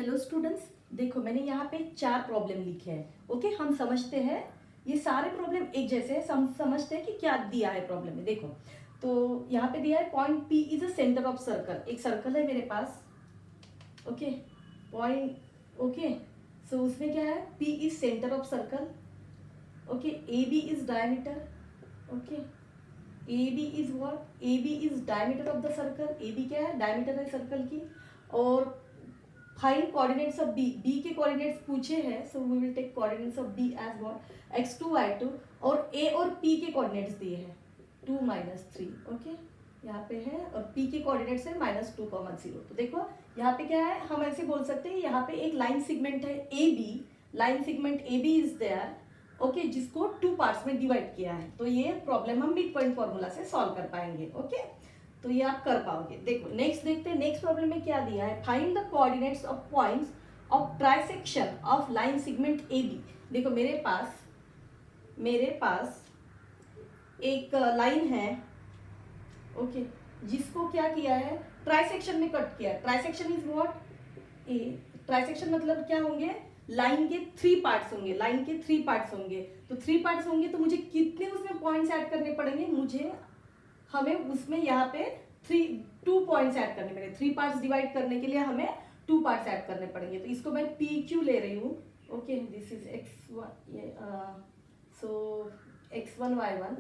Hello students, देखो मैंने यहाँ पे 4 प्रॉब्लम लिखे हैं। ओके, हम समझते हैं ये सारे प्रॉब्लम एक जैसे हैं। हम समझते हैं कि क्या दिया है प्रॉब्लम में। देखो तो यहाँ पे दिया है point P is a centre of circle. एक सर्कल है मेरे पास। Okay, point. ओके, सो उसमें क्या है, P is centre of circle. Okay, A B is diameter. Okay, A B is what, A B is diameter of the circle. A B क्या है, diameter है सर्कल की। और find coordinates of B, B के coordinates पूछे हैं, so we will take coordinates of B as what, x2 y2। और ए और पी के कोऑर्डिनेट्स दिए हैं 2 -3। ओके, यहाँ पे है और पी के कोऑर्डिनेट्स है -2,0। तो देखो यहाँ पे क्या है, हम ऐसे बोल सकते हैं यहाँ पे एक लाइन सेगमेंट है A B, line segment A B is there. Okay, जिसको 2 पार्ट्स में डिवाइड किया है। तो ये प्रॉब्लम हम मिड पॉइंट फॉर्मूला से सॉल्व कर पाएंगे। ओके, तो ये आप कर पाओगे। देखो नेक्स्ट देखते हैं, नेक्स्ट प्रॉब्लम में क्या दिया है, find the coordinates of points of trisection of line segment A B. देखो मेरे पास एक लाइन है। ओके, जिसको क्या किया है, ट्राइसेक्शन में कट किया। Trisection is what, A. Trisection मतलब क्या होंगे, लाइन के 3 पार्ट्स होंगे। लाइन के 3 पार्ट्स होंगे, तो 3 पार्ट्स होंगे तो मुझे कितने उसमें पॉइंट्स ऐड करने पड़ेंगे, हमें उसमें यहाँ पे 2 पॉइंट्स ऐड करने पड़ेंगे। 3 पार्ट्स डिवाइड करने के लिए हमें 2 पार्ट्स ऐड करने पड़ेंगे। तो इसको मैं पी क्यू ले रही हूँ। ओके, दिस इज x1, ये सो x1 y1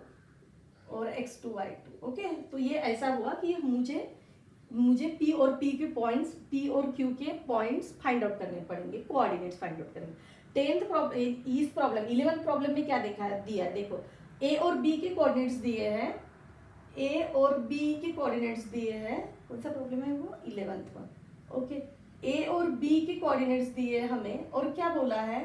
और x2 y2। ओके, तो ये ऐसा हुआ कि मुझे p और p के पॉइंट्स, p और q के पॉइंट्स फाइंड आउट करने पड़ेंगे, कोऑर्डिनेट्स फाइंड आउट करेंगे। 10th प्रॉब्लम, इस प्रॉब्लम 11th प्रॉब्लम में क्या दिया है, देखो a और b के कोऑर्डिनेट्स दिए हैं, ए और बी के कोऑर्डिनेट्स दिए हैं। कौन सा प्रॉब्लम है वो, 11th वन। ओके, ए और बी के कोऑर्डिनेट्स दिए हमें, और क्या बोला है,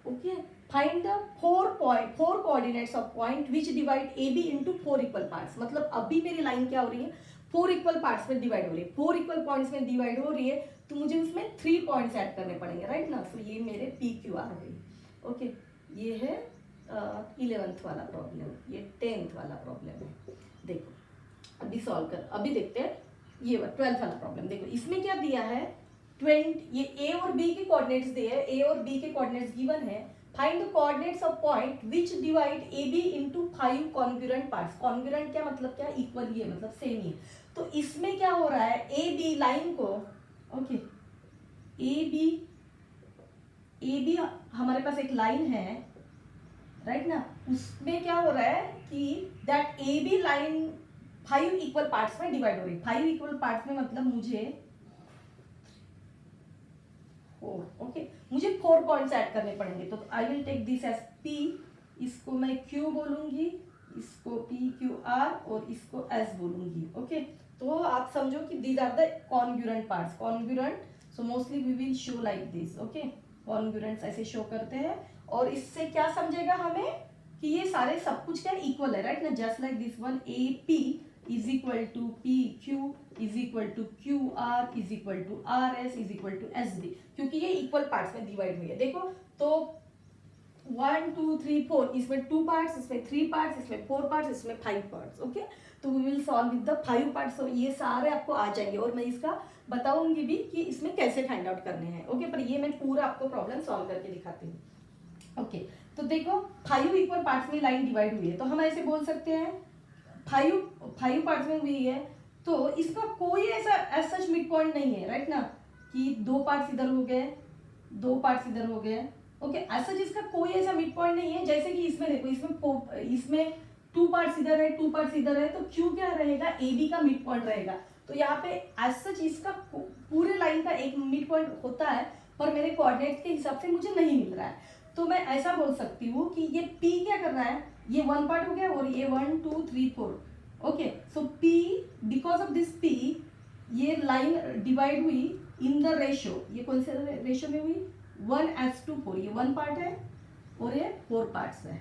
okay, find the 4 coordinates of point which divide A B into 4 equal parts. मतलब अभी मेरी लाइन क्या हो रही है, 4 इक्वल पार्ट्स में डिवाइड हो रही है, 4 इक्वल पॉइंट्स में डिवाइड हो रही है। तो मुझे उसमें 3 पॉइंट्स ऐड करने पड़ेंगे, राइट ना। तो ये मेरे पी क्यू आर हो गई। ओके, ये है 11th वाला प्रॉब्लम, ये 10th वाला प्रॉब्लम है। देखो अभी सॉल्व कर, अभी देखते हैं ये 12th वाला प्रॉब्लम। देखो इसमें क्या दिया है, 20, ये ए और बी के कोऑर्डिनेट्स दिए हैं, ए और बी के कोऑर्डिनेट्स गिवन है। Find the coordinates of point which divide A B into 5 congruent parts. Congruent क्या मतलब, क्या इक्वल ही है, मतलब सेम ही है। तो इसमें क्या हो रहा है, ए बी लाइन को, ओके, ए बी हमारे पास एक लाइन है, राइट ना। उसमें क्या हो रहा है कि that A B line 5 equal parts में डिवाइड हो रही है। 5 इक्वल पार्ट्स में मतलब मुझे 4 पॉइंट्स ऐड करने पड़ेंगे। तो I will take this as P, इसको मैं क्यू बोलूंगी, इसको पी क्यू आर और इसको एस बोलूंगी। ओके, तो आप समझो कि these are the congruent parts. Congruent, so mostly we will show like this. Okay, congruents ऐसे शो करते हैं। और इससे क्या समझेगा हमें कि ये सारे सब कुछ क्या इक्वल है, राइट ना। Just like this one, A P is equal to P Q is equal to Q R is equal to R S is equal to S D, क्योंकि ये इक्वल पार्ट्स में डिवाइड हुई है। देखो तो 1 2 3 4, इसमें 2 पार्ट्स, इसमें 3 पार्ट्स, इसमें 4 पार्ट्स, इसमें 5 पार्ट्स। ओके, तो we will solve with the 5 parts. तो ये सारे आपको आ जाएंगे और मैं इसका बताऊंगी भी कि इसमें कैसे फाइंड आउट करने हैं। ओके, पर ये मैं पूरा आपको प्रॉब्लम सॉल्व करके दिखाती हूँ। ओके, तो देखो 5 इक्वल पार्ट्स में लाइन डिवाइड हुई है, तो हम ऐसे बोल सकते हैं 5 पार्ट्स में हुई है, तो इसका कोई ऐसा सच मिड पॉइंट नहीं है, राइट ना, कि 2 पार्ट्स इधर हो गए, 2 पार्ट्स इधर हो गए। ओके, ऐसा जिसका कोई ऐसा मिड पॉइंट नहीं है। जैसे कि इसमें देखो, इसमें 2 पार्ट्स इधर है, 2 पार्ट्स इधर है, तो क्यू क्या रहेगा, ए बी का मिड पॉइंट रहेगा। तो यहाँ पे एज सच इसका पूरे लाइन का एक मिड पॉइंट होता है, पर मेरे कोऑर्डिनेट के हिसाब से मुझे नहीं मिल रहा है। तो मैं ऐसा बोल सकती हूँ कि ये P क्या कर रहा है, ये 1 पार्ट हो गया और ये 1 2 3 4। Okay, so P, because of this P, ये लाइन डिवाइड हुई इन द रेशियो। ये कौन से रेशियो में हुई, 1:4। ये 1 पार्ट है और ये 4 पार्ट्स है।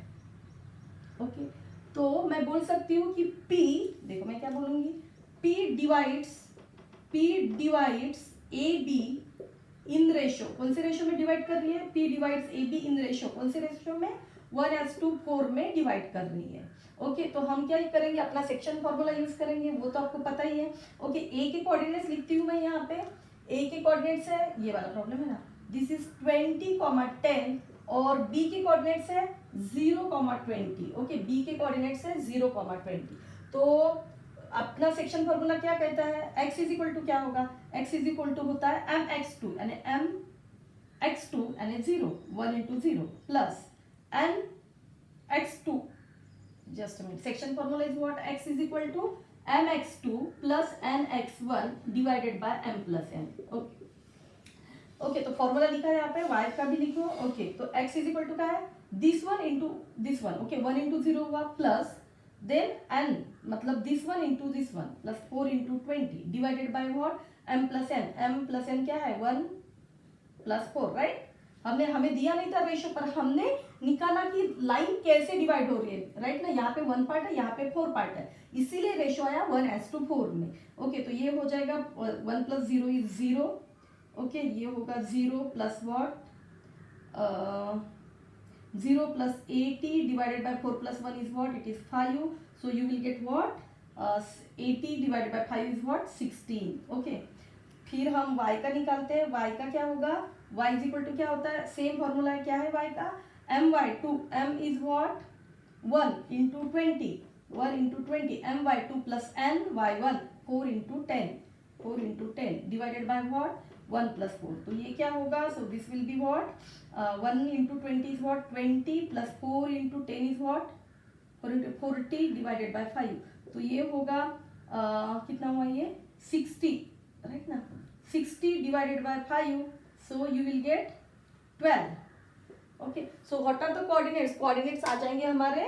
ओके, तो मैं बोल सकती हूँ कि P, देखो मैं क्या बोलूंगी, P divides A be in ratio. कौन से रेशियो में डिवाइड कर रही है, P divides A be in ratio. कौन से रेशियो में, 1:4 में डिवाइड कर रही है। ओके, तो हम क्या करेंगे, अपना सेक्शन फॉर्मूला यूज करेंगे, वो तो आपको पता ही है। ओके, ए के कोऑर्डिनेट्स लिखती हूँ मैं यहाँ पे, ए के कोऑर्डिनेट्स है, ये वाला प्रॉब्लम है ना, दिस इज 20, 10 और बी के कोऑर्डिनेट्स है 0, 20। ओके, बी के कोऑर्डिनेट्स है 0, 20। तो अपना सेक्शन फॉर्मूला क्या कहता है, x इज इक्वल टू क्या होगा, x इज इक्वल टू होता है mx2 यानी mx2 यानी 0, 1 into 0 plus nx2, just a minute, section formula is what, x is equal to mx2 plus nx1 divided by m plus n। Okay okay, तो formula लिखा है यहाँ पे, y का भी लिखो। ओके, तो x इज इक्वल टू क्या है, this one into this one. Okay, 1 into 0 हुआ प्लस देन n मतलब this one into this one plus 4 into 20 divided by what, m plus n। m plus n क्या है, 1 plus 4, right. हमने हमें दिया नहीं था रेशियो, पर हमने निकाला कि लाइन कैसे डिवाइड हो रही है, राइट ना। यहाँ पे 1 पार्ट है, यहाँ पे 4 पार्ट है, इसीलिए रेशियो आया 1:4 में। ओके, तो ये हो जाएगा 1 plus 0 is 0। ओके, ये होगा 0 plus what, 0 plus 80 divided by 4 plus 1 is what, it is 5। so you will get what, 80 divided by 5 is what, 16। Okay, फिर हम y का निकालते हैं। y का क्या होगा, y इज इक्वल टू क्या होता है, सेम फॉर्मूला है, क्या है y का, my2, m is what 1 into 20, 1 into 20 my2 plus n y1 4 into 10, 4 into 10 divided by what, 1 plus 4। तो ये क्या होगा, so this will be what, 1 into 20 is what, 20 plus 4 into 10 is what, 4 into 40 divided by 5। तो ये होगा कितना हुआ ये 60, राइट ना, 60 divided by 5, so you will get 12। Okay, so what are the coordinates, coordinates आ जाएंगे हमारे,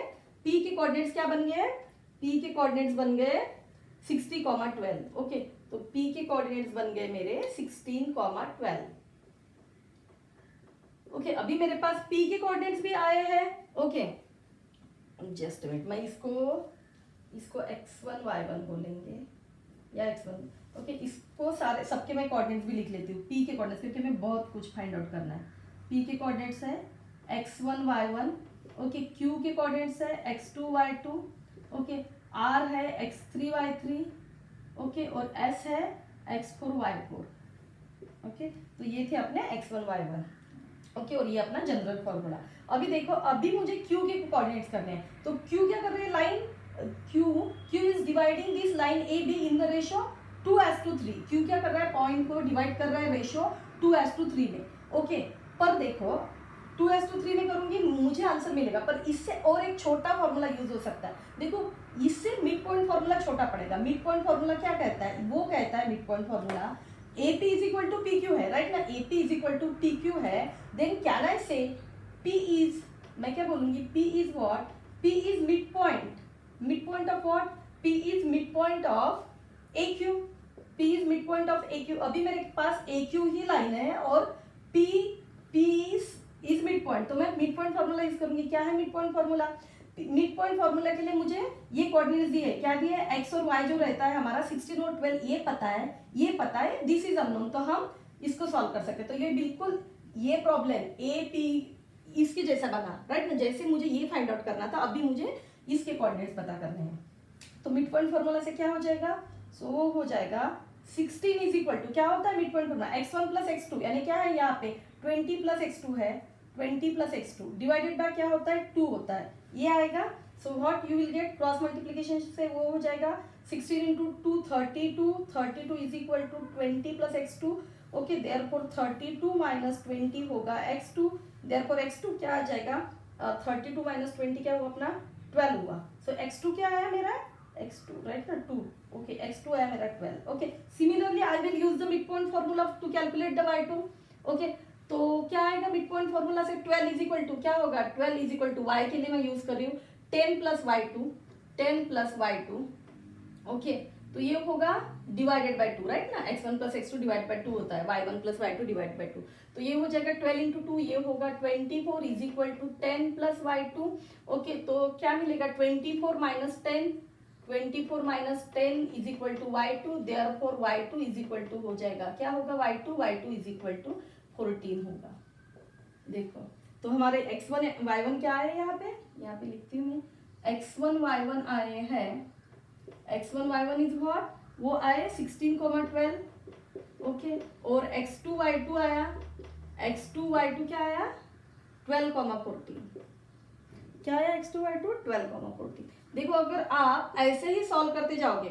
p के कोऑर्डिनेट्स क्या बन गए, p के कोऑर्डिनेट्स बन गए 60, 12। ओके, तो p के कोऑर्डिनेट्स बन गए मेरे 16, 12। ओके, अभी मेरे पास p के कोऑर्डिनेट्स भी आए हैं। ओके, जस्ट मिनट, मैं इसको x1 y1 बोलेंगे या x1। ओके, इसको सारे सबके मैं कोऑर्डिनेट्स भी लिख लेती हूँ, p के कोऑर्डिनेट्स, क्योंकि हमें बहुत कुछ फाइंड आउट करना है। p के कोऑर्डिनेट्स है x1 y1। ओके, q के कोऑर्डिनेट्स है x2 y2। ओके, r है x3 y3। ओके, और s है x4 y4। ओके, तो ये थे अपने x1 y1। ओके, और ये अपना जनरल फॉर्मूला। अभी देखो, अभी मुझे q के कोऑर्डिनेट्स करने हैं, तो q क्या कर रही है, line q is dividing this line A be in the ratio 2:3। q क्या कर रहा है, पॉइंट को डिवाइड कर रहा है रेशियो 2:3 में। ओके, पर देखो 2:3 में करूंगी मुझे आंसर मिलेगा, पर इससे और एक छोटा फॉर्मूला यूज हो सकता है। देखो, इससे मिड पॉइंट फॉर्मूला छोटा पड़ेगा। मिड पॉइंट फॉर्मूला क्या कहता है, वो कहता है mid point formula AP is equal to PQ है, राइट ना, AP is equal to PQ है। Then can I say P is, मैं क्या बोलूंगी, P is what, P is mid point, mid point of what, P is mid point of AQ, P is mid point of AQ। अभी मेरे पास AQ ही line है और P is mid point, तो मैं mid point formula use करूंगी। क्या है mid point formula, mid point formula के लिए मुझे ये कोऑर्डिनेट्स दिए, क्या दिए, x और y जो रहता है हमारा 16 और 12, ये पता है, दिस इज अननोन, तो हम इसको सॉल्व कर सकते हैं। तो ये बिल्कुल ये प्रॉब्लम ए पी इसके जैसा बना, राइट ना, जैसे मुझे ये फाइंड आउट करना था, अभी मुझे इसके कोऑर्डिनेट्स पता करने हैं। तो मिड पॉइंट फॉर्मूला से क्या हो जाएगा, सो वो हो जाएगा 16 इज इक्वल टू क्या होता है mid point formula, x1 plus x2, यानी क्या है यहाँ पे 20 प्लस x2 है, 20 प्लस x2 डिवाइडेड बाय क्या होता है 2 होता है, ये आएगा। So what you will get, cross multiplication से वो हो जाएगा 16 into 2 32, 32 is equal to 20 plus x2। Okay, therefore 32 minus 20 होगा x2, देयरफॉर x2 क्या आ जाएगा, 32 माइनस 20 क्या हुआ अपना 12 हुआ। सो x2 क्या आया मेरा, x2 राइट ना 2। ओके, x2 आया मेरा 12। Okay, similarly I will use the mid point formula to calculate the y2। Okay, तो क्या आएगा मिड पॉइंट फॉर्मूला से 12 इज इक्वल टू क्या होगा, 12 इज इक्वल टू y के लिए मैं यूज कर रही हूँ 10 plus y2, 10 plus y2। Okay, तो ये होगा डिवाइडेड बाय 2, राइट ना, x1 plus x2 divide by 2 होता है, y1 plus y2 divide by 2, तो ये हो जाएगा 12 इंटू 2, ये होगा 24 is equal to 10 plus y2। Okay, तो क्या मिलेगा 24 minus 10, 24 minus 10 is equal to y2, therefore y2 is equal to हो जाएगा क्या होगा y2 इज इक्वल टू 14 होगा। देखो, तो हमारे x1 y1 क्या आए यहाँ पे लिखती हूँ मैं, x1 y1 आए हैं, x1 y1 इज व्हाट, वो आए 16, 12। ओके, ओके, और x2y2 आया, x2y2 क्या आया 12,14, क्या आया x2y2 12,14। देखो अगर आप ऐसे ही सॉल्व करते जाओगे,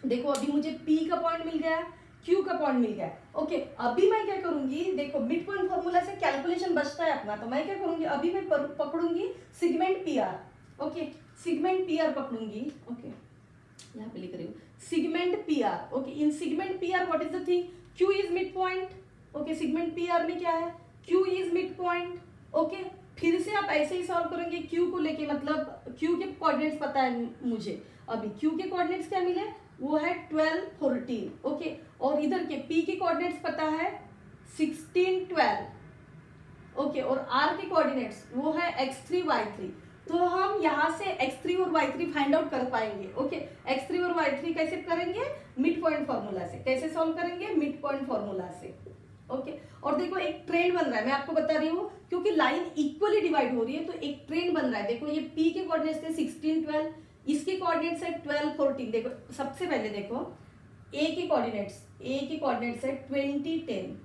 देखो अभी मुझे P का पॉइंट मिल गया, Q का पॉइंट मिल गया, ओके। अभी मैं क्या करूंगी, देखो मिड पॉइंट फॉर्मूला से कैलकुलेशन बचता है अपना, तो मैं क्या करूंगी, अभी मैं पकड़ूंगी segment PR, okay, segment PR पकड़ूंगी, ओके, यहाँ पे लिख रही हूँ segment PR, okay. In segment PR what is the thing, Q is mid point, okay. Segment PR में क्या है, Q is mid point, okay. फिर से आप ऐसे ही सॉल्व करेंगे Q को लेके, मतलब Q के कोऑर्डिनेट्स पता है मुझे, अभी Q के कोऑर्डिनेट्स क्या मिले, वो है 12, 14, ओके। और इधर के P के कोऑर्डिनेट्स पता है 16, 12, ओके। और R के कोऑर्डिनेट्स वो है x3, y3, तो हम यहाँ से x3 और y3 फाइंड आउट कर पाएंगे, ओके। x3 और y3 कैसे करेंगे, मिड पॉइंट फॉर्मूला से। कैसे सॉल्व करेंगे, मिड पॉइंट फॉर्मूला से, ओके। और देखो एक ट्रेंड बन रहा है, मैं आपको बता रही हूँ, क्योंकि लाइन इक्वली डिवाइड हो रही है तो एक ट्रेंड बन रहा है। देखो ये P के कोऑर्डिनेट्स थे 16, 12, इसके कोऑर्डिनेट्स है 12, 14। देखो सबसे पहले देखो A के कोऑर्डिनेट्स है 20, 10,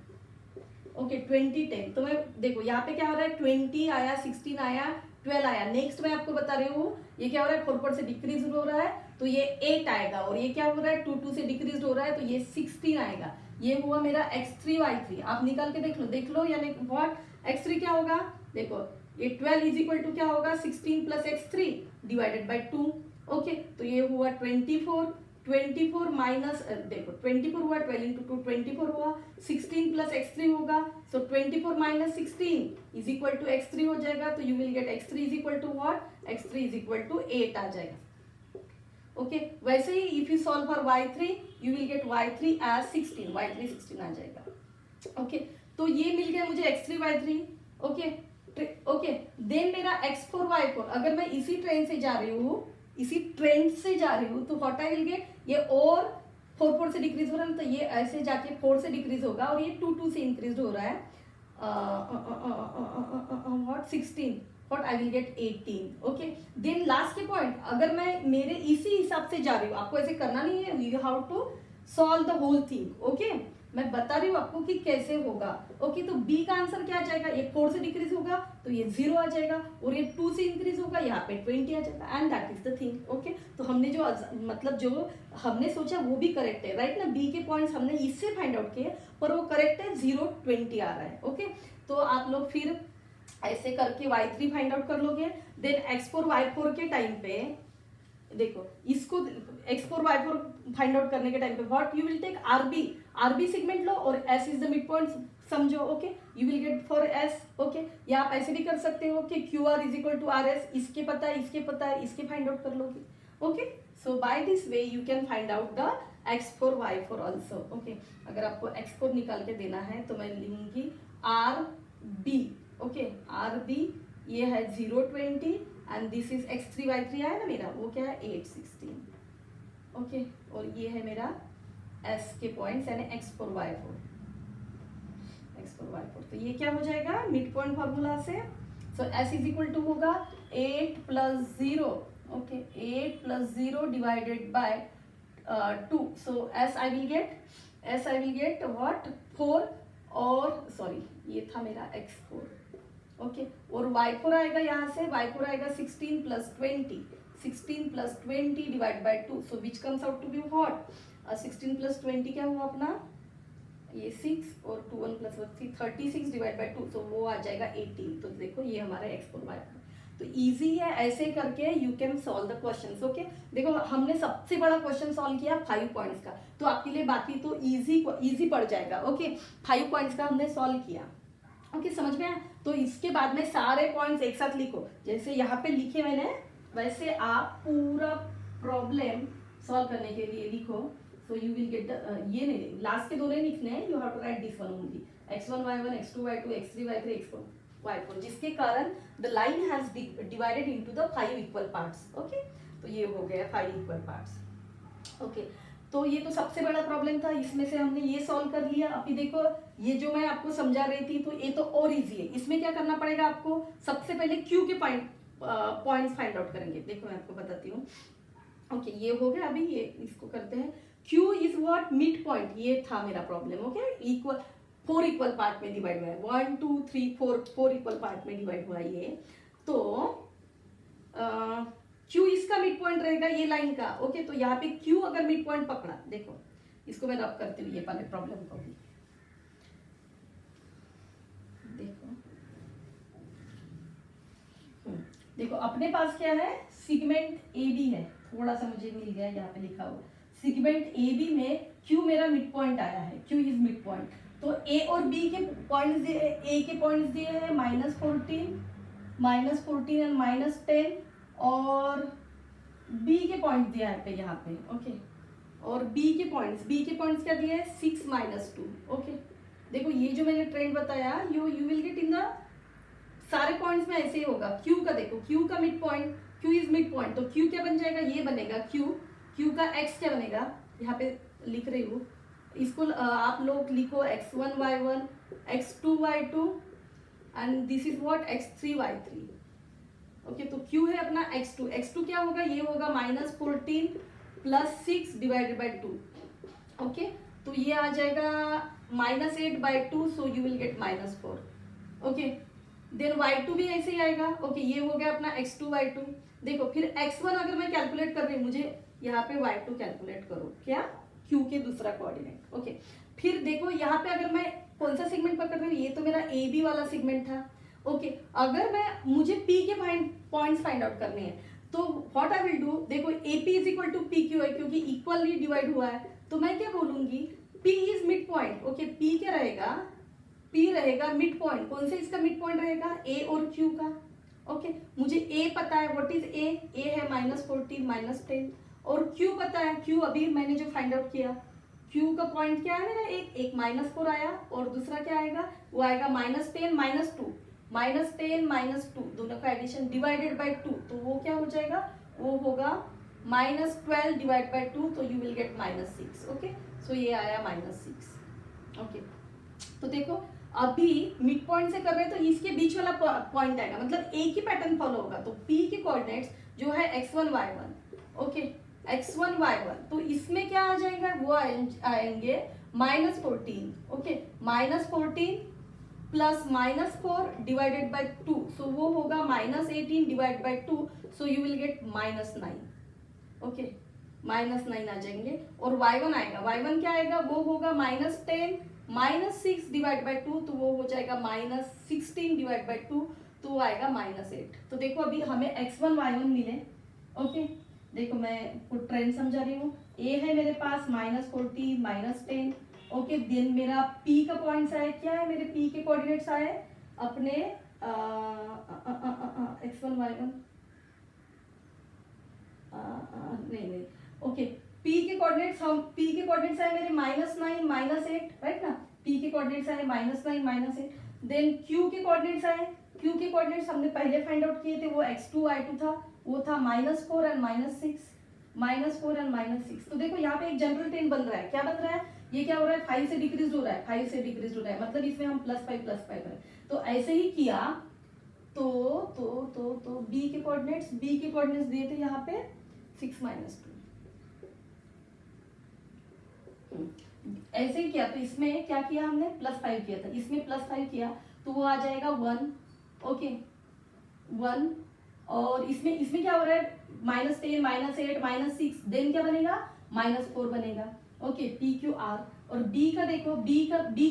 ओके, 20, 10। तो मैं देखो यहाँ पे क्या हो रहा है, 20 आया, 16 आया, 12 आया। नेक्स्ट मैं आपको बता रही हूँ ये क्या हो रहा है, 4 से डिक्रीज हो रहा है तो ये 8 आएगा, और ये क्या हो रहा है 2 से डिक्रीज हो रहा है तो ये 16 आएगा। ये हुआ मेरा x3, y3। आप निकाल के देख लो यानी व्हाट, x3 क्या होगा, देखो ये 12 इज इक्वल टू क्या होगा, 16 plus x3 divided by 2, okay. तो ये हुआ 24 माइनस, देखो 24 हुआ, 12 इंटू 2 24 हुआ, 16 प्लस x3 होगा, so 24 minus 16 is equal to x3 हो जाएगा। तो you will get x3 is equal to what, x3 is equal to 8 आ जाएगा, ओके। वैसे ही if you solve for y3 you will get y3 as 16, y3 16 आ जाएगा, ओके। तो ये मिल गया मुझे x3, y3, okay, okay. Then मेरा x4, y4, अगर मैं इसी ट्रेन से जा रही हूँ, तो व्हाट आई विल गेट, ये और 4 से डिक्रीज हो रहा है, तो ये ऐसे जाके 4 से डिक्रीज होगा, और ये 2 से इंक्रीज हो रहा है, what 16, what I will get 18, okay. Then last के पॉइंट, अगर मैं मेरे इसी हिसाब से जा रही हूँ, आपको ऐसे करना नहीं है, you have to solve the whole thing, okay. मैं बता रही हूँ आपको कि कैसे होगा, ओके। तो बी का आंसर क्या आ जाएगा, ये 4 से डिक्रीज होगा तो ये 0 आ जाएगा, और ये 2 से इंक्रीज होगा यहाँ पे 20 आ जाएगा, and that is the thing, okay. तो हमने जो मतलब जो हमने सोचा वो भी करेक्ट है, राइट ना। बी के पॉइंट्स हमने इससे फाइंड आउट किए, पर वो करेक्ट है, 0, 20 आ रहा है, ओके। तो आप लोग फिर ऐसे करके y3 फाइंड आउट कर लोगे। देन x4, y4 के टाइम पे देखो, इसको x4, y4 फाइंड आउट करने के टाइम पे what you will take, RB segment लो और s is the mid point समझो, okay. You will get for s, okay. या आप ऐसे भी कर सकते हो कि QR is equal to RS, इसके पता है, इसके फाइंड आउट कर लोगे, okay. So by this way you can find out the x4, y4 also, okay. अगर आपको x4 निकाल के देना है तो मैं लिखूंगी RB, ओके, RB, ये है 0, 20 and this is x3, y3 आया ना मेरा, वो क्या है 8, 16, ओके। और ये है मेरा s के पॉइंट्स यानी x4, y4, तो ये क्या हो जाएगा मिड पॉइंट फॉर्मूला से। सो s इज इक्वल टू होगा 8 plus 0, okay, 8 plus 0 divided by 2, so s I will get what 4, और सॉरी ये था मेरा x4, ओके। और y4 आएगा, यहाँ से y4 आएगा 16 plus 20 divide by 2, so which comes out to be what, 16 plus 20 क्या हुआ अपना, ये 6 और 2 1 प्लस 1 36 डिवाइड बाय 2, सो वो आ जाएगा 18। तो देखो ये हमारा x4, y4, तो इजी है, ऐसे करके you can solve the questions, okay. देखो हमने सबसे बड़ा क्वेश्चन सॉल्व किया 5 पॉइंट्स का, तो आपके लिए बाकी तो इजी पड़ जाएगा, ओके। 5 पॉइंट्स का हमने सॉल्व किया, ओके, समझ में आया। तो इसके बाद में सारे पॉइंट्स एक साथ लिखो, जैसे यहाँ पे लिखे मैंने वैसे आप पूरा प्रॉब्लम सॉल्व करने के लिए लिखो। सो यू विल गेट ये नहीं, लास्ट के दो नहीं लिखने हैं, you have to write this one only, x1 y1 x2 y2 x3 y3 x4 y4, जिसके कारण the line has divided into the 5 equal parts, okay. तो ये हो गया 5 इक्वल पार्ट्स, ओके। तो ये तो सबसे बड़ा प्रॉब्लम था, इसमें से हमने ये सॉल्व कर लिया। अभी देखो ये जो मैं आपको समझा रही थी तो ये तो और इजी है। इसमें क्या करना पड़ेगा आपको, सबसे पहले क्यू के पॉइंट्स फाइंड आउट करेंगे। देखो मैं आपको बताती हूँ, ओके। ये हो गया, अभी ये इसको करते हैं Q is what, mid point, ये था मेरा problem. Okay, equal 4 equal part में डिवाइड हुआ है, 1 2 3 4 इक्वल पार्ट में डिवाइड हुआ है ये। तो Q इसका मिड पॉइंट रहेगा ये लाइन का। ओके, तो यहाँ पे Q अगर मिड पॉइंट पकड़ा, देखो इसको मैं रब करती हूँ ये वाले प्रॉब्लम को भी, देखो देखो अपने पास क्या है, सेगमेंट ए बी है, थोड़ा सा मुझे मिल गया यहाँ पे लिखा हुआ, सेगमेंट ए बी में Q मेरा मिड पॉइंट आया है, Q इज मिड पॉइंट। तो ए और बी के पॉइंट्स दिए, ए के पॉइंट्स दिए हैं -14 एंड -10, और बी के पॉइंट दिया है पे यहाँ पे। ओके, और बी के पॉइंट्स क्या दिए हैं, 6 -2। ओके, देखो ये जो मैंने ट्रेंड बताया, you will get in the सारे पॉइंट्स में ऐसे ही होगा। क्यू का देखो, क्यू का mid point, Q is mid point, तो क्यू क्या बन जाएगा, ये बनेगा क्यू का एक्स क्या बनेगा, यहाँ पे लिख रही हूँ, इसको आप लोग लिखो x1 y1 x2 y2 and this is what x3 y3। Okay, तो क्यू है अपना x2 क्या होगा, ये होगा -14 + 6 डिवाइडेड बाई 2। ओके, तो ये आ जाएगा -8/2, so you will get -4। Okay, then y2 भी ऐसे ही आएगा। ओके, ये हो गया अपना x2 y2। देखो फिर x1 अगर मैं कैलकुलेट कर रही हूँ, मुझे यहाँ पे y2 कैलकुलेट करो, क्या, q के दूसरा कोऑर्डिनेट। ओके, फिर देखो यहाँ पे अगर मैं कौन सा सेगमेंट पकड़ रही हूँ, ये तो मेरा ए बी वाला सेगमेंट था। ओके, अगर मैं मुझे p के पॉइंट्स फाइंड आउट करने हैं, तो व्हाट आई विल डू, देखो AP is equal to PQ है, क्योंकि इक्वली डिवाइड हुआ है, तो मैं क्या बोलूंगी, P is mid point. Okay, P क्या रहेगा, P रहेगा मिड पॉइंट। कौन से इसका मिड पॉइंट रहेगा, A और Q का। ओके, मुझे A पता है, व्हाट इज A है -14 -10, और Q पता है, Q अभी मैंने जो फाइंड आउट किया, Q का पॉइंट क्या है मेरा, एक -4 आया, और दूसरा क्या आएगा, वो आएगा -10 -2 दोनों का एडिशन डिवाइडेड बाई 2, तो वो क्या हो जाएगा, वो होगा -12 डिवाइड बाई 2, तो you will gate -6। Okay, so ये आया -6। ओके, तो देखो अभी मिड पॉइंट से कर रहे हैं, तो इसके बीच वाला पॉइंट आएगा, मतलब एक ही पैटर्न फॉलो होगा। तो P के कोऑर्डिनेट्स जो है x1 y1, okay, x1 y1, तो इसमें क्या आ जाएगा, वो आएंगे -14। ओके, -14 प्लस -4 डिवाइडेड बाई 2, सो वो होगा -18 divide by 2, so you will gate -9। Okay, -9 आ जाएंगे, और y1 आएगा, y1 क्या आएगा, वो होगा -10 -6 डिवाइड बाई 2, तो वो हो जाएगा -16 डिवाइड बाई 2, तो वो आएगा -8। तो देखो अभी हमें x1 y1 मिले। ओके, देखो मैं ट्रेंड समझा रही हूँ, a है मेरे पास -14 -10। ओके, देन मेरा p का पॉइंट्स आया, क्या है मेरे p के कोऑर्डिनेट्स आए अपने x1 y1 नहीं, ओके, P के कोऑर्डिनेट्स आए मेरे -9 -8, राइट ना, P के कोऑर्डिनेट्स आए -9 -8। देन Q के कोऑर्डिनेट्स आए, Q के कोऑर्डिनेट्स हमने पहले फाइंड आउट किए थे, वो x2 y2 था, वो था -4 एंड -6। तो देखो यहाँ पे एक जनरल ट्रेंड बन रहा है, क्या बन रहा है, ये क्या हो रहा है, 5 से डिक्रीज हो रहा है, 5 से डिक्रीज हो रहा है, मतलब इसमें हम +5 करें। तो ऐसे ही किया, तो B के कोऑर्डिनेट्स दिए थे यहाँ पे 6 -2, ऐसे ही किया। तो इसमें क्या किया हमने, +5 किया था, इसमें +5 किया, तो वो आ जाएगा 1। ओके, 1, और इसमें क्या हो रहा है, -10 -8 -6, देन क्या बनेगा, -4 बनेगा। ओके, PQR, और B का देखो, B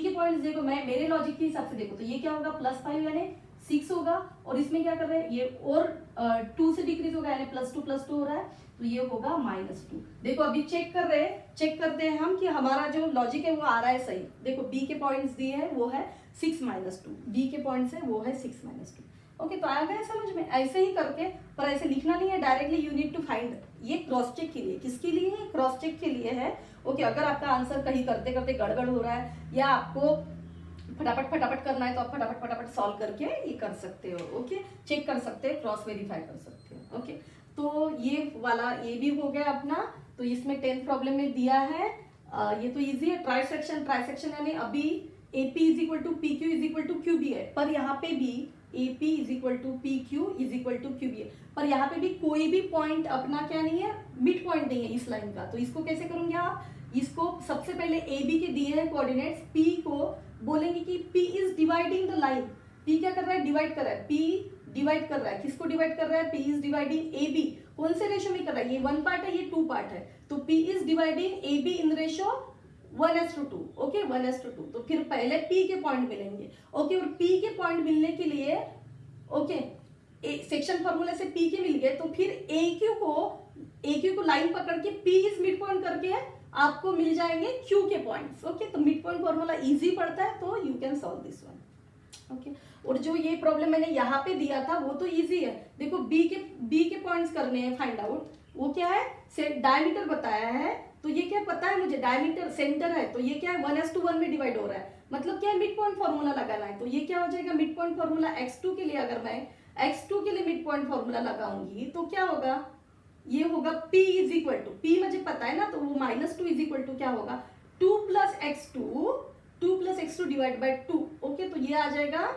के पॉइंट्स देखो, मैं मेरे लॉजिक के हिसाब से देखो, तो ये क्या होगा, +5 यानी 6 होगा, और इसमें क्या कर रहे हैं, ये और 2 से डिक्रीज होगा, यानी +2 हो रहा है, तो ये होगा -2। देखो अभी चेक करते हैं हम कि हमारा जो लॉजिक है वो आ रहा है सही। देखो B के पॉइंट्स दिए हैं, वो है 6 -2, B के पॉइंट्स है वो है 6 -2। ओके, तो आ गया समझ में, ऐसे ही करके, पर ऐसे लिखना नहीं है directly, you need to find. ये क्रॉस चेक के लिए, किसके लिए है, क्रॉस चेक के लिए है। ओके, अगर आपका आंसर कहीं करते करते गड़बड़ हो रहा है, या आपको फटाफट करना है, तो आप फटाफट सॉल्व करके ये कर सकते हो। ओके, चेक कर सकते हैं, क्रॉस वेरीफाई कर सकते हो। ओके, तो ये वाला ये भी हो गया अपना। तो इसमें 10th प्रॉब्लम में दिया है, ये तो इजी है, ट्राइसेक्शन यानी अभी AP is equal to PQ is equal to QB है, पर यहाँ पे भी AP is equal to PQ is equal to QB है, पर यहाँ पे भी कोई भी पॉइंट अपना क्या नहीं है, मिड पॉइंट नहीं है इस लाइन का। तो इसको कैसे करूंगे आप, इसको सबसे पहले ए बी के दिए हैं कोऑर्डिनेट्स, पी को बोलेंगे कि P is dividing the line. P क्या कर रहा है, डिवाइड कर रहा है, पी डिवाइड कर रहा है, किसको डिवाइड कर रहा है, P is dividing A B. कौन से रेशो में कर रहा है, ये 1 पार्ट है, ये 2 पार्ट है, तो P is dividing A be in ratio 1:2। Okay 1:2, तो फिर पहले पी के पॉइंट मिलेंगे। ओके और पी के पॉइंट मिलने के लिए ओके सेक्शन फॉर्मूला से पी के मिल गए, तो फिर ए क्यू को लाइन पकड़ के पी इज मिड पॉइंट करके आपको मिल जाएंगे क्यू के पॉइंट्स। ओके तो मिड पॉइंट फॉर्मूला इजी पड़ता है, तो you can solve this one. Okay और जो ये प्रॉब्लम मैंने यहाँ पे दिया था वो तो इजी है। देखो बी के पॉइंट्स करने हैं फाइंड आउट, वो क्या है, डायमीटर बताया है, तो ये क्या पता है मुझे, डायमीटर सेंटर है, तो ये क्या है 1:1 में डिवाइड हो रहा है, मतलब क्या है मिड पॉइंट फॉर्मूला लगाना है। तो ये क्या हो जाएगा, मिड पॉइंट फॉर्मूला x2 के लिए, अगर मैं x2 के लिए मिड पॉइंट फॉर्मूला लगाऊंगी तो क्या होगा, ये होगा p is equal to, p मुझे पता है ना, तो वो -2 इज इक्वल टू क्या होगा 2 + x2 डिवाइड बाय 2। ओके तो ये आ जाएगा,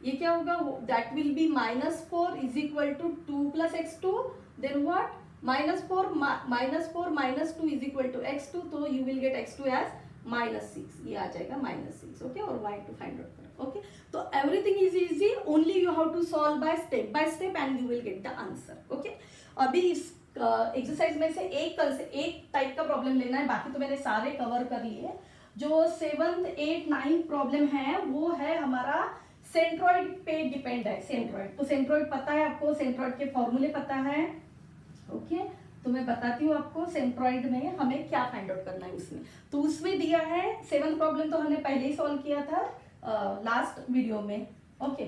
ये क्या होगा, that will be -4 is equal to 2 + x2, then what -4 -2 is equal to x2, तो you will gate x2 as -6, ये आ जाएगा -6। ओके और y2 फाइंड आउट करें। ओके तो everything is easy, only you have to solve by step and you will get the answer. Okay अभी इस exercise में से एक टाइप का प्रॉब्लम लेना है, बाकी तो मैंने सारे कवर कर लिए। जो 7th 8th 9th प्रॉब्लम है वो है हमारा सेंट्रॉइड पे डिपेंड है। सेंट्रॉइड, तो सेंट्रॉइड पता है आपको, सेंट्रॉइड के फॉर्मूले पता है। ओके तो मैं बताती हूँ आपको सेंट्रॉइड में हमें क्या फाइंड आउट करना है उसमें। तो उसमें दिया है 7th प्रॉब्लम, तो हमने पहले ही सॉल्व किया था लास्ट वीडियो में। ओके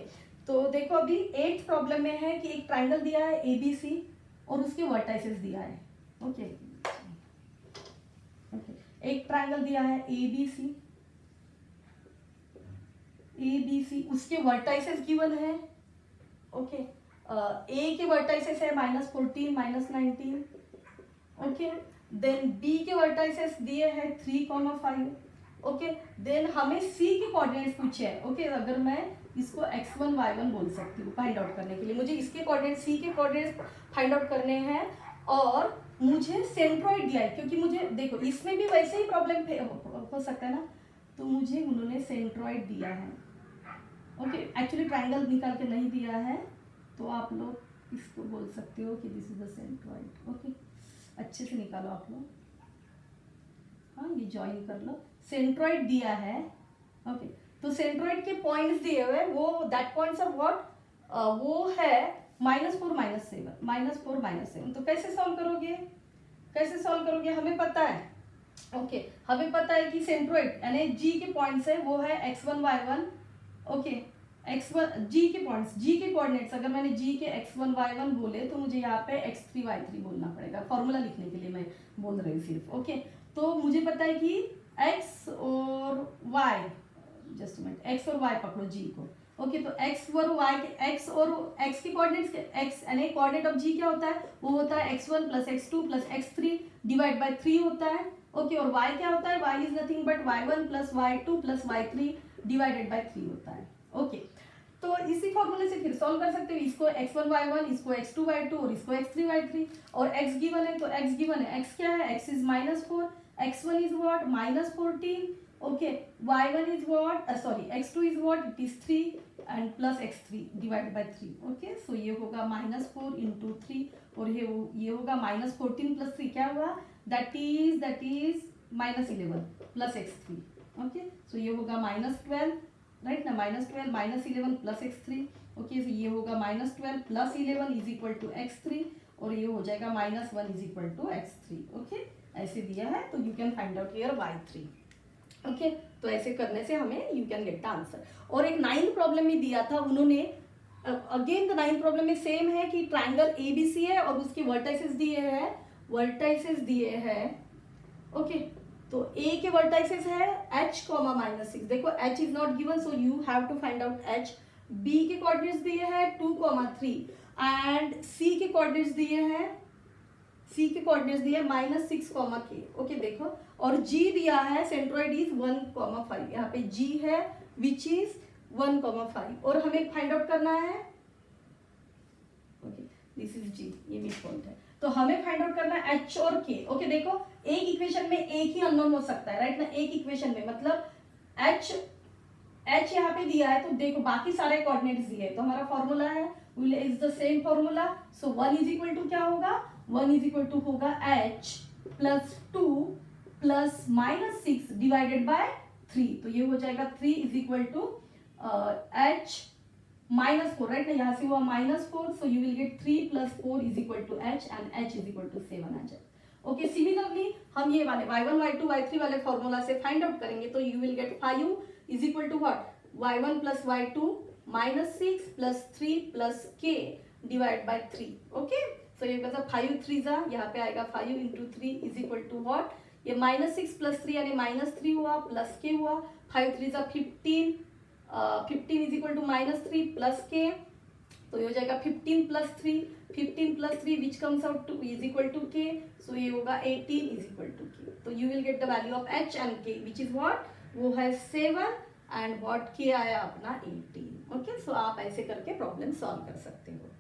तो देखो अभी 8th प्रॉब्लम में है कि एक ट्राइंगल दिया है ABC और उसके वर्टाइसेस दिया है। ओके एक ट्राइंगल दिया है ABC, उसके वर्टाइसेस गिवन है। ओके A के वर्टाइसेस है -14 -19। ओके देन B के वर्टाइसेस दिए हैं 3,5। ओके देन हमें C के कोऑर्डिनेट्स पूछे हैं। ओके अगर मैं इसको x1 y1 बोल सकती हूँ फाइंड आउट करने के लिए, मुझे इसके कोऑर्डिनेट C के कोऑर्डिनेट्स फाइंड आउट करने हैं और मुझे सेंट्रॉइड दिया है, क्योंकि मुझे देखो इसमें भी वैसे ही प्रॉब्लम हो सकता है ना, तो मुझे उन्होंने सेंट्रॉइड दिया है। ओके एक्चुअली ट्राइंगल निकाल के नहीं दिया है, तो आप लोग इसको बोल सकते हो कि this is the centroid. Okay अच्छे से निकालो आप लोग, हाँ ये ज्वाइन कर लो, सेंट्रॉइड दिया है। ओके तो सेंट्रॉइड के पॉइंट्स दिए हुए, वो दैट पॉइंट्स ऑफ व्हाट, वो है -4 -7। तो कैसे सॉल्व करोगे, हमें पता है। ओके हमें पता है कि सेंट्रॉइड यानी जी के पॉइंट्स है वो है x1 y1। ओके x1 जी के पॉइंट्स, जी के कोऑर्डिनेट्स अगर मैंने जी के x1 y1 बोले तो मुझे यहाँ पे x3 y3 बोलना पड़ेगा, फॉर्मूला लिखने के लिए मैं बोल रही हूँ सिर्फ। ओके तो मुझे पता है कि x और y, जस्ट मिनट, x और y पकड़ो जी को। ओके तो x और y के x के कोऑर्डिनेट्स, x यानी कोऑर्डिनेट ऑफ जी क्या होता है, वो होता है x1 + x2 + x3 divide by 3 होता है। ओके और y क्या होता है, y is nothing but y1 + y2 + y3 divided by 3 होता है। ओके तो इसी फॉर्मूले से फिर सॉल्व कर सकते हो, इसको x1 y1, इसको x2 y2 और इसको x3 y3, और x गिवन है तो x गिवन है, x क्या है, x is -4, x1 is what -14। Okay y1 is what, sorry x2 is what, it is 3 and plus x3 divide by 3। Okay so ये होगा -4 × 3 और ये होगा -14 + 3 क्या हुआ, that is -11 plus x3। Okay so ये होगा -12 राइट ना, -12 -11 प्लस x3। ओके सो ये होगा -12 + 11 इज इक्वल टू x3 और ये हो जाएगा -1 is equal to x3। Okay ऐसे दिया है, तो you can find out here y3। Okay तो ऐसे करने से हमें you can get the answer. और एक 9th प्रॉब्लम में दिया था उन्होंने, अगेन द 9th प्रॉब्लम में सेम है कि ट्राइंगल ABC है और उसके वर्टाइसेस दिए हैं। ओके तो A के वर्टाइसेस है h, -6। देखो h is not given, so you have to find out h। B के कोऑर्डिनेट्स दिए हैं 2, 3 एंड C के कोऑर्डिनेट्स दिए हैं -6, k। ओके देखो और G दिया है, सेंट्रॉइड इज 1, 5, यहाँ पे G है विच इज 1, 5 और हमें फाइंड आउट करना है। ओके दिस इज G, ये मिड पॉइंट है। तो हमें फाइंड आउट करना है एच और के। ओके देखो एक इक्वेशन में एक ही अननोन हो सकता है, राइट ना, एक इक्वेशन में मतलब एच यहाँ पे दिया है, तो देखो बाकी सारे कोऑर्डिनेट्स दिए हैं, तो हमारा फॉर्मूला है is the same formula. So 1 is equal to क्या होगा, 1 इज इक्वल टू होगा h plus 2 plus minus 6 divided by 3, तो ये हो जाएगा 3 is equal to h minus 4, right ना, यहाँ से हुआ -4, so you will get 3 plus 4 is equal to h and h is equal to 7 आ जाए। ओके सिमिलरली हम ये वाले y1 y2 y3 वाले फॉर्मूला से फाइंड आउट करेंगे, तो you will get 5 is equal to what, y1 plus y2 -6 plus 3 plus k divide by 3। Okay so ये मतलब 5 3 यहाँ पे आएगा 5 into 3 is equal to what, ये -6 प्लस 3 यानी -3 हुआ प्लस k हुआ, 5 3 15, 15 is equal to -3 plus k, तो ये हो जाएगा 15 plus 3, 15 plus 3 which comes out to is equal to k, so ये होगा 18 इज इक्वल टू k। तो you will get the value of h and k which is what, वो है 7 and what k आया अपना 18। ओके सो आप ऐसे करके प्रॉब्लम सॉल्व कर सकते हो।